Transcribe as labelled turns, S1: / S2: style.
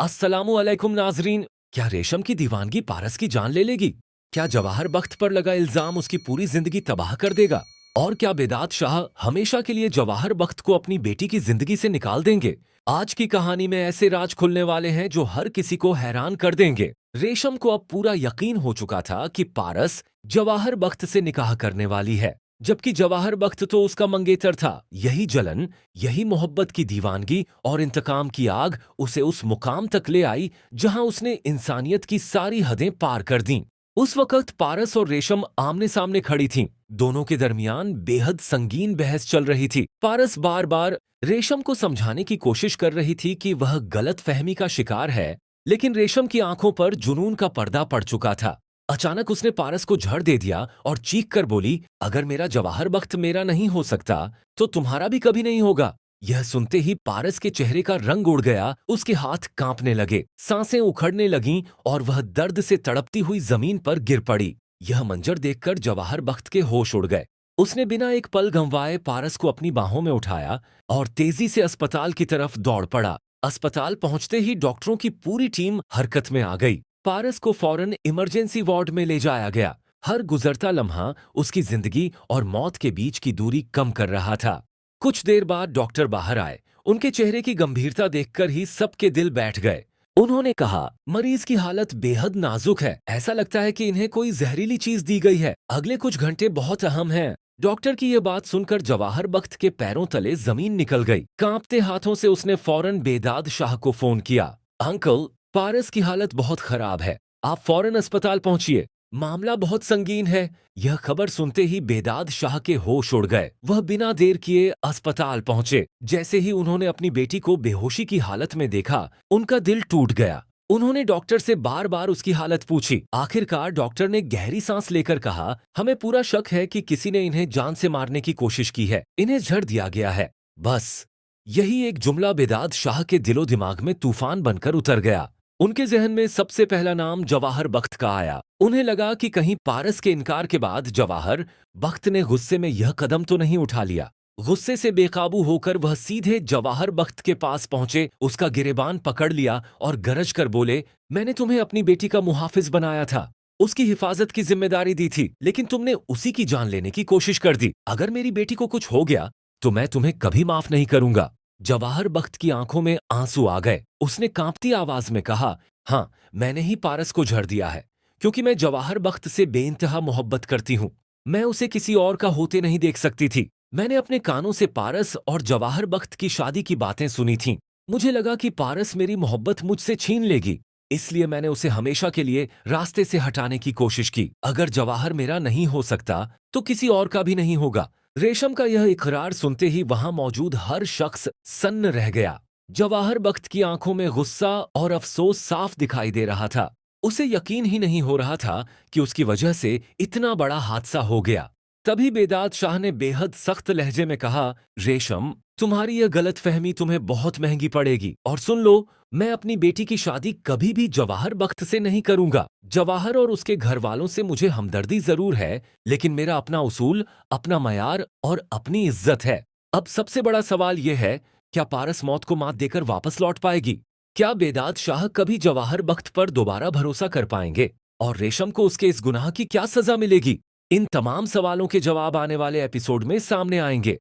S1: अस्सलामुअलैकुम नाजरीन। क्या रेशम की दीवानगी पारस की जान ले लेगी? क्या जवाहर बख्त पर लगा इल्जाम उसकी पूरी जिंदगी तबाह कर देगा? और क्या बेदात शाह हमेशा के लिए जवाहर बख्त को अपनी बेटी की जिंदगी से निकाल देंगे? आज की कहानी में ऐसे राज खुलने वाले हैं जो हर किसी को हैरान कर देंगे। रेशम को अब पूरा यकीन हो चुका था कि पारस जवाहर बख्त से निकाह करने वाली है, जबकि जवाहर बख्त तो उसका मंगेतर था। यही जलन, यही मोहब्बत की दीवानगी और इंतकाम की आग उसे उस मुकाम तक ले आई जहां उसने इंसानियत की सारी हदें पार कर दीं। उस वक्त पारस और रेशम आमने सामने खड़ी थीं। दोनों के दरमियान बेहद संगीन बहस चल रही थी। पारस बार बार रेशम को समझाने की कोशिश कर रही थी कि वह गलत फहमी का शिकार है, लेकिन रेशम की आंखों पर जुनून का पर्दा पड़ चुका था। अचानक उसने पारस को झड़ दे दिया और चीख कर बोली, अगर मेरा जवाहर बख्त मेरा नहीं हो सकता तो तुम्हारा भी कभी नहीं होगा। यह सुनते ही पारस के चेहरे का रंग उड़ गया, उसके हाथ कांपने लगे, सांसें उखड़ने लगीं और वह दर्द से तड़पती हुई जमीन पर गिर पड़ी। यह मंजर देखकर जवाहर बख्त के होश उड़ गए। उसने बिना एक पल गंवाए पारस को अपनी बाहों में उठाया और तेजी से अस्पताल की तरफ दौड़ पड़ा। अस्पताल पहुंचते ही डॉक्टरों की पूरी टीम हरकत में आ गई। पारस को फौरन इमरजेंसी वार्ड में ले जाया गया। हर गुजरता लम्हा उसकी जिंदगी और मौत के बीच की दूरी कम कर रहा था। कुछ देर बाद डॉक्टर बाहर आए। उनके चेहरे की गंभीरता देखकर ही सबके दिल बैठ गए। उन्होंने कहा, मरीज की हालत बेहद नाजुक है, ऐसा लगता है कि इन्हें कोई जहरीली चीज दी गई है। अगले कुछ घंटे बहुत अहम हैं। डॉक्टर की यह बात सुनकर जवाहर बख्त के पैरों तले जमीन निकल गई। कांपते हाथों से उसने फौरन बेदाद शाह को फोन किया। अंकल, पारस की हालत बहुत खराब है, आप फौरन अस्पताल पहुंचिए, मामला बहुत संगीन है। यह खबर सुनते ही बेदाद शाह के होश उड़ गए। वह बिना देर किए अस्पताल पहुंचे। जैसे ही उन्होंने अपनी बेटी को बेहोशी की हालत में देखा, उनका दिल टूट गया। उन्होंने डॉक्टर से बार बार उसकी हालत पूछी। आखिरकार डॉक्टर ने गहरी सांस लेकर कहा, हमें पूरा शक है कि किसी ने इन्हें जान से मारने की कोशिश की है, इन्हें झड़ दिया गया है। बस यही एक जुमला बेदाद शाह के दिलो दिमाग में तूफान बनकर उतर गया। उनके जहन में सबसे पहला नाम जवाहर बख्त का आया। उन्हें लगा कि कहीं पारस के इनकार के बाद जवाहर बख्त ने गुस्से में यह कदम तो नहीं उठा लिया। गुस्से से बेकाबू होकर वह सीधे जवाहर बख्त के पास पहुंचे, उसका गिरेबान पकड़ लिया और गरज कर बोले, मैंने तुम्हें अपनी बेटी का मुहाफिज बनाया था, उसकी हिफाजत की जिम्मेदारी दी थी, लेकिन तुमने उसी की जान लेने की कोशिश कर दी। अगर मेरी बेटी को कुछ हो गया तो मैं तुम्हें कभी माफ नहीं करूंगा। जवाहर बख्त की आंखों में आंसू आ गए। उसने कांपती आवाज में कहा, हाँ, मैंने ही पारस को झड़ दिया है, क्योंकि मैं जवाहर बख्त से बेइंतहा मोहब्बत करती हूँ। मैं उसे किसी और का होते नहीं देख सकती थी। मैंने अपने कानों से पारस और जवाहर बख्त की शादी की बातें सुनी थीं। मुझे लगा कि पारस मेरी मोहब्बत मुझसे छीन लेगी, इसलिए मैंने उसे हमेशा के लिए रास्ते से हटाने की कोशिश की। अगर जवाहर मेरा नहीं हो सकता तो किसी और का भी नहीं होगा। रेशम का यह इकरार सुनते ही वहां मौजूद हर शख्स सन्न रह गया। जवाहर बख्त की आंखों में गुस्सा और अफसोस साफ दिखाई दे रहा था। उसे यकीन ही नहीं हो रहा था कि उसकी वजह से इतना बड़ा हादसा हो गया। तभी बेदाद शाह ने बेहद सख्त लहजे में कहा, रेशम, तुम्हारी यह गलतफहमी तुम्हें बहुत महंगी पड़ेगी। और सुन लो, मैं अपनी बेटी की शादी कभी भी जवाहर बख्त से नहीं करूंगा। जवाहर और उसके घर वालों से मुझे हमदर्दी जरूर है, लेकिन मेरा अपना उसूल, अपना मयार और अपनी इज्जत है। अब सबसे बड़ा सवाल यह है, क्या पारस मौत को मात देकर वापस लौट पाएगी? क्या बेदाद शाह कभी जवाहर बख्त पर दोबारा भरोसा कर पाएंगे? और रेशम को उसके इस गुनाह की क्या सजा मिलेगी? इन तमाम सवालों के जवाब आने वाले एपिसोड में सामने आएंगे।